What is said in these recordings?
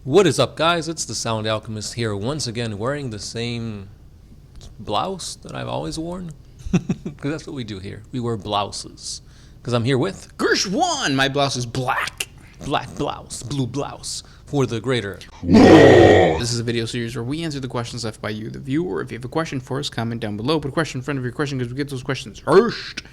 What is up, guys? It's the Sound Alchemist here, once again wearing the same blouse that I've always worn. Because that's what we do here. We wear blouses. Because I'm here with Gershwan! My blouse is black. Black blouse, blue blouse, for the greater. This is a video series where we answer the questions left by you, the viewer. If you have a question for us, comment down below. Put a question in front of your question because we get those questions first.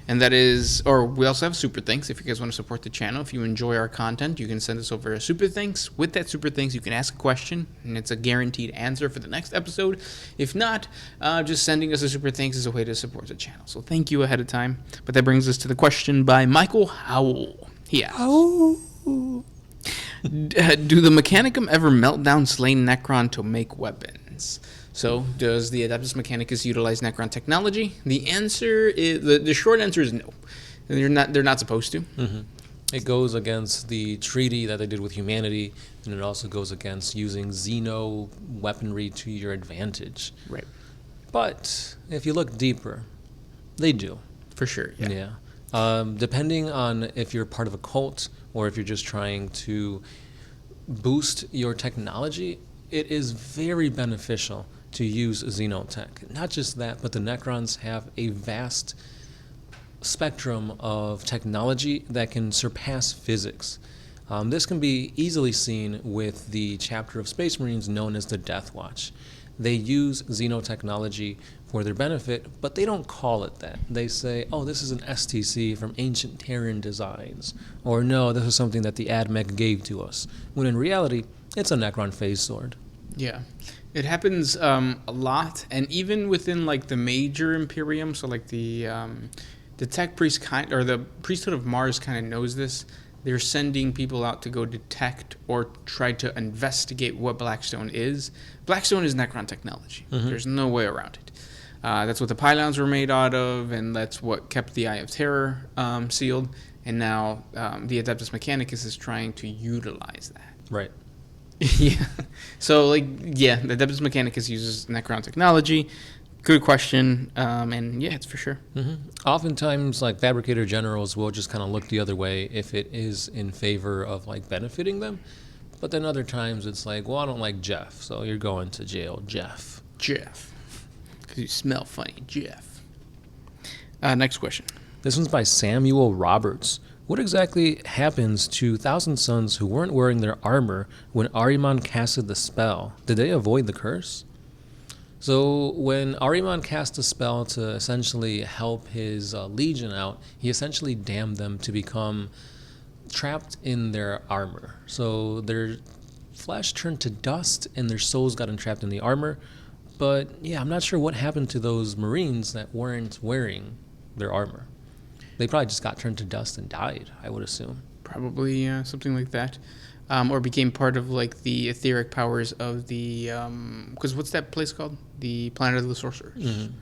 And that is, or we also have super thanks if you guys want to support the channel. If you enjoy our content, you can send us over a super thanks. With that super thanks, you can ask a question, and it's a guaranteed answer for the next episode. If not, just sending us a super thanks is a way to support the channel. So thank you ahead of time. But that brings us to the question by Michael Howell. He asks, do the Mechanicum ever melt down slain Necron to make weapons? So, does the Adeptus Mechanicus utilize Necron technology? The answer is the short answer is no. They're not supposed to. Mm-hmm. It goes against the treaty that they did with humanity, and it also goes against using Xeno weaponry to your advantage. Right. But if you look deeper, they do. For sure. Yeah. Depending on if you're part of a cult or if you're just trying to boost your technology, it is very beneficial to use Xenotech. Not just that, but the Necrons have a vast spectrum of technology that can surpass physics. This can be easily seen with the chapter of Space Marines known as the Death Watch. They use xenotechnology for their benefit, but they don't call it that. They say, oh, this is an STC from Ancient Terran Designs, or no, this is something that the AdMech gave to us, when in reality, it's a Necron phase sword. Yeah. It happens a lot, and even within like the major Imperium, so like the Tech Priest or the Priesthood of Mars kind of knows this. They're sending people out to go detect or try to investigate what Blackstone is. Blackstone is Necron technology. Mm-hmm. There's no way around it. That's what the pylons were made out of, and that's what kept the Eye of Terror sealed. And now the Adeptus Mechanicus is trying to utilize that. Right. Yeah. So, the Adeptus Mechanicus uses Necron technology. Good question. And yeah, it's for sure. Mm-hmm. Oftentimes, fabricator generals will just kind of look the other way if it is in favor of benefiting them. But then other times it's I don't like Jeff, so you're going to jail, Jeff. Jeff. Because you smell funny, Jeff. Next question. This one's by Samuel Roberts. What exactly happens to Thousand Sons who weren't wearing their armor when Ahriman casted the spell? Did they avoid the curse? So when Ahriman cast a spell to essentially help his legion out, he essentially damned them to become trapped in their armor. So their flesh turned to dust and their souls got entrapped in the armor. But yeah, I'm not sure what happened to those Marines that weren't wearing their armor. They probably just got turned to dust and died, I would assume. Probably something like that. Or became part of the etheric powers of the... Because what's that place called? The Planet of the Sorcerers. Mm-hmm.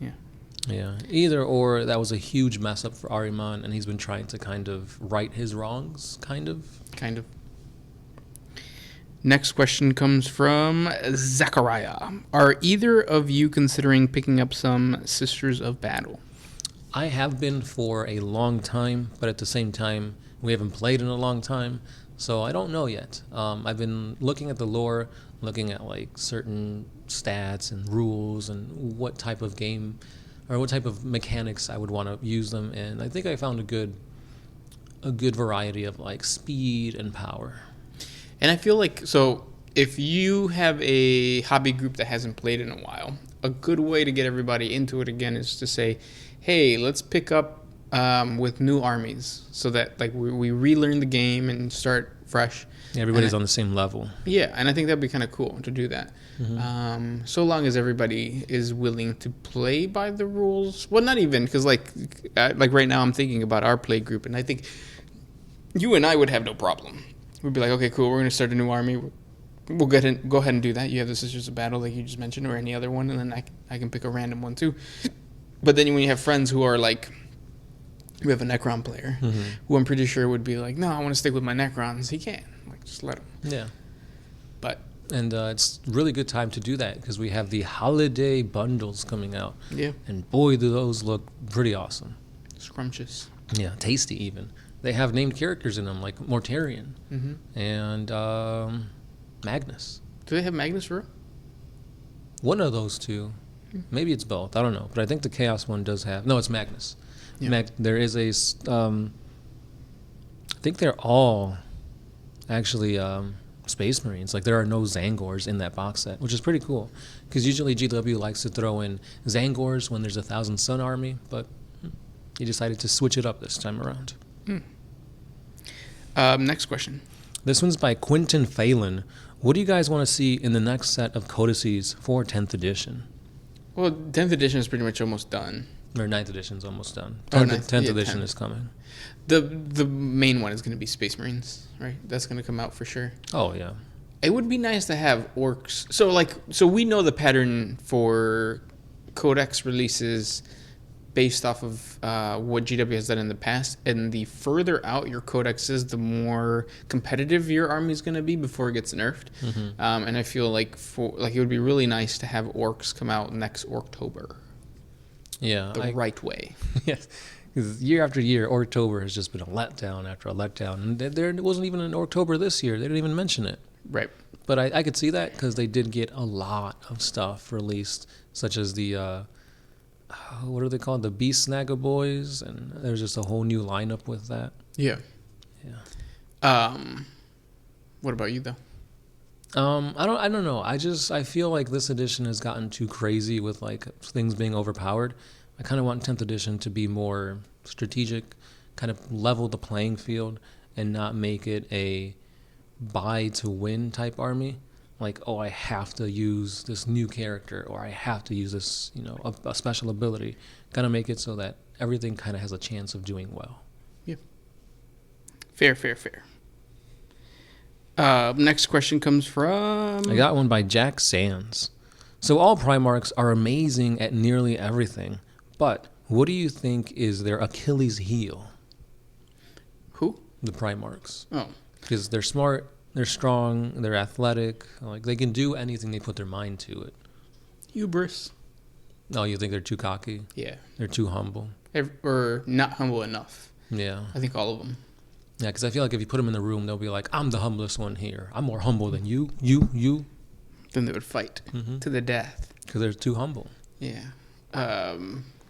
Yeah. Yeah. Either or, that was a huge mess up for Ahriman, and he's been trying to kind of right his wrongs, kind of. Kind of. Next question comes from Zachariah. Are either of you considering picking up some Sisters of Battle? I have been for a long time, but at the same time, we haven't played in a long time, so I don't know yet. I've been looking at the lore, looking at certain stats and rules and what type of game or what type of mechanics I would want to use them, and I think I found a good variety of speed and power. And I feel so if you have a hobby group that hasn't played in a while, a good way to get everybody into it again is to say, hey, let's pick up with new armies so that we relearn the game and start fresh. Yeah, everybody's on the same level. Yeah, and I think that'd be kind of cool to do that. Mm-hmm. So long as everybody is willing to play by the rules. Well, not even, because right now I'm thinking about our play group, and I think you and I would have no problem. We'd be like, okay, cool, we're going to start a new army. We'll go ahead and do that. You have the Sisters of Battle like you just mentioned, or any other one, and then I can pick a random one too. But then when you have friends who are we have a Necron player, mm-hmm. who I'm pretty sure would be no, I want to stick with my Necrons. He can. Just let him. Yeah. And it's really good time to do that because we have the holiday bundles coming out. Yeah. And boy, do those look pretty awesome. Scrumptious. Yeah, tasty even. They have named characters in them like Mortarion and Magnus. Do they have Magnus for real? One of those two. Maybe it's both. I don't know. But I think the Chaos one does have... No, it's Magnus. Yeah. There is a... I think they're all actually Space Marines. Like, there are no Zangors in that box set, which is pretty cool. Because usually GW likes to throw in Zangors when there's a Thousand Sun army, but he decided to switch it up this time around. Next question. This one's by Quentin Phelan. What do you guys want to see in the next set of Codices for 10th edition? Well, 10th edition is pretty much almost done. Or 9th edition's almost done. 10th, 10th edition is coming. The main one is going to be Space Marines, right? That's going to come out for sure. Oh, yeah. It would be nice to have orcs. So we know the pattern for Codex releases based off of what GW has done in the past. And the further out your Codex is, the more competitive your army is going to be before it gets nerfed. And I feel like it would be really nice to have orcs come out next October. Yeah. The right way. Yes. Because year after year, October has just been a letdown after a letdown. And there wasn't even an October this year. They didn't even mention it. Right. But I could see that because they did get a lot of stuff released, such as the, what are they called? The Beast Snagga Boys. And there's just a whole new lineup with that. Yeah. Yeah. What about you, though? I don't know. I feel like this edition has gotten too crazy with like things being overpowered. I kind of want 10th edition to be more strategic, kind of level the playing field and not make it a buy to win type army. Like, oh, I have to use this new character or I have to use this, a special ability. Kind of make it so that everything kind of has a chance of doing well. Yeah. Fair. Next question comes from... I got one by Jack Sands. So all Primarchs are amazing at nearly everything, but what do you think is their Achilles heel? Who? The Primarchs. Oh. Because they're smart, they're strong, they're athletic. Like, they can do anything they put their mind to it. Hubris. Oh, you think they're too cocky? Yeah. They're too humble? Or not humble enough. Yeah. I think all of them. Yeah, because I feel like if you put them in the room, they'll be like, I'm the humblest one here. I'm more humble than you. Then they would fight to the death. Because they're too humble. Yeah.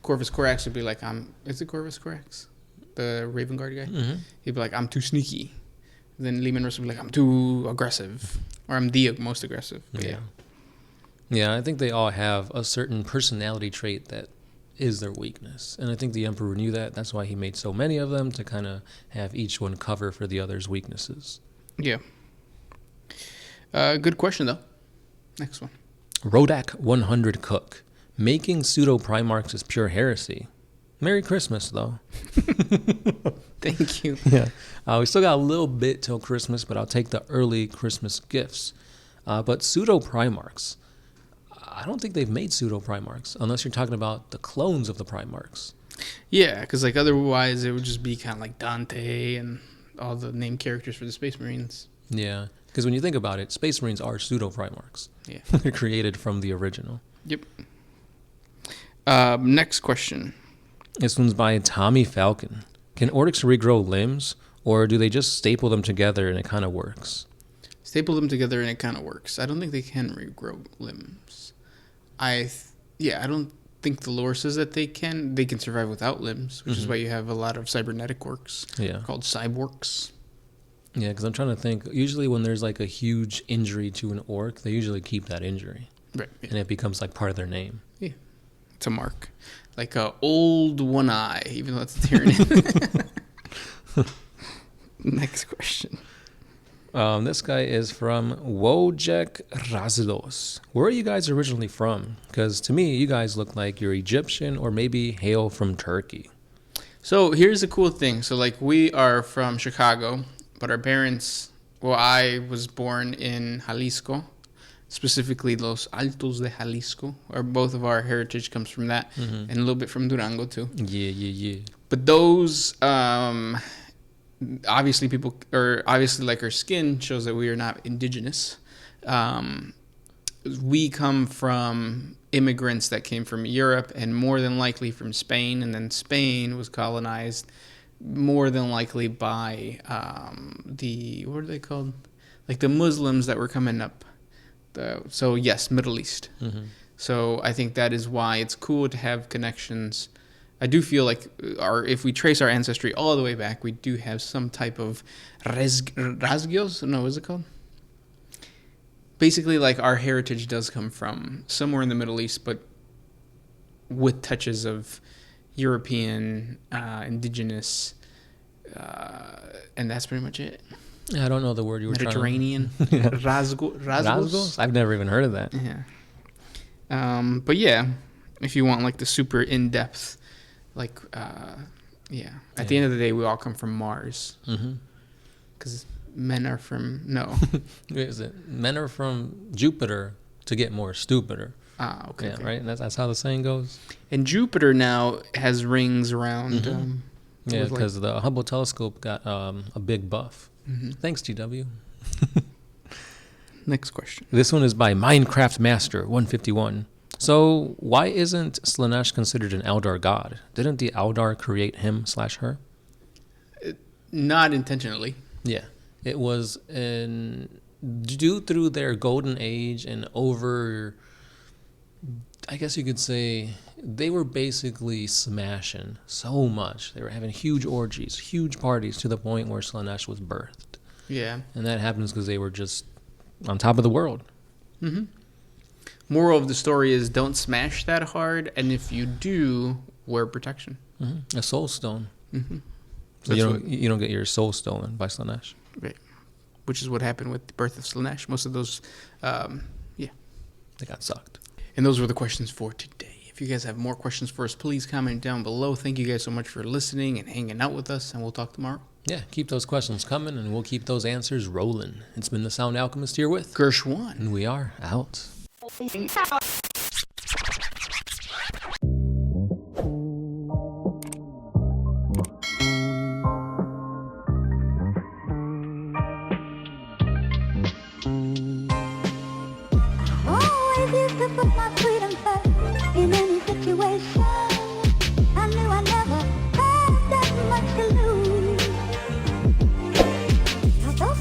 Corvus Corax would be like, is it Corvus Corax? The Raven Guard guy? He'd be like, I'm too sneaky. Then Lehman Russell would be like, I'm too aggressive. Or I'm the most aggressive. But yeah. Yeah, I think they all have a certain personality trait that is their weakness. And I think the Emperor knew that. That's why he made so many of them, to kind of have each one cover for the other's weaknesses. Yeah. Good question, though. Next one. Rodak 100 Cook. Making pseudo-Primarchs is pure heresy. Merry Christmas, though. Thank you. Yeah. We still got a little bit till Christmas, but I'll take the early Christmas gifts. But pseudo-Primarchs, I don't think they've made pseudo-Primarchs, unless you're talking about the clones of the Primarchs. Yeah, because like otherwise it would just be kind of like Dante and all the named characters for the Space Marines. Yeah, because when you think about it, Space Marines are pseudo-Primarchs. Yeah. They're created from the original. Yep. Next question. This one's by Tommy Falcon. Can Orcs regrow limbs, or do they just staple them together and it kind of works? Staple them together and it kind of works. I don't think they can regrow limbs. I don't think the lore says that they can. They can survive without limbs, which is why you have a lot of cybernetic orcs called cyborgs. Yeah, because I'm trying to think. Usually when there's like a huge injury to an orc, they usually keep that injury. Right. Yeah. And it becomes like part of their name. Yeah. It's a mark. Like a old one eye, even though it's a Tyranid. Next question. This guy is from Wojek Razilos. Where are you guys originally from? Because to me, you guys look like you're Egyptian or maybe hail from Turkey. So here's the cool thing. So like we are from Chicago, but our parents, I was born in Jalisco, specifically Los Altos de Jalisco, or both of our heritage comes from that, and a little bit from Durango too. Yeah. But those, obviously like our skin shows that we are not indigenous. We come from immigrants that came from Europe and more than likely from Spain, and then Spain was colonized more than likely by what are they called? Like the Muslims that were coming up. So yes, Middle East. Mm-hmm. So I think that is why it's cool to have connections. I do feel like if we trace our ancestry all the way back, we do have some type of rasgos. No, what is it called? Basically, like our heritage does come from somewhere in the Middle East, but with touches of European, indigenous, and that's pretty much it. Yeah, I don't know the word you were Mediterranean. trying to... Rasgos? I've never even heard of that. Yeah. But yeah, if you want like the super in-depth, like, yeah. At the end of the day, we all come from Mars. Because men are from, no. Is it? Men are from Jupiter to get more stupider. Ah, okay. Yeah, okay. right? That's how the saying goes. And Jupiter now has rings around. Yeah, because the Hubble telescope got a big buff. Thanks, GW. Next question. This one is by Minecraft Master 151. So, why isn't Slaanesh considered an Eldar god? Didn't the Eldar create him/her? Not intentionally. Yeah. It was due through their golden age and over, I guess you could say, they were basically smashing so much. They were having huge orgies, huge parties to the point where Slaanesh was birthed. Yeah. And that happens because they were just on top of the world. Moral of the story is don't smash that hard, and if you do, wear protection. A soul stone. So That's you don't get your soul stolen by Slaanesh. Right. Which is what happened with the birth of Slaanesh. Most of those, They got sucked. And those were the questions for today. If you guys have more questions for us, please comment down below. Thank you guys so much for listening and hanging out with us, and we'll talk tomorrow. Yeah, keep those questions coming, and we'll keep those answers rolling. It's been the Sound Alchemist here with Gershwan. and we are out. Oh, I used to put my freedom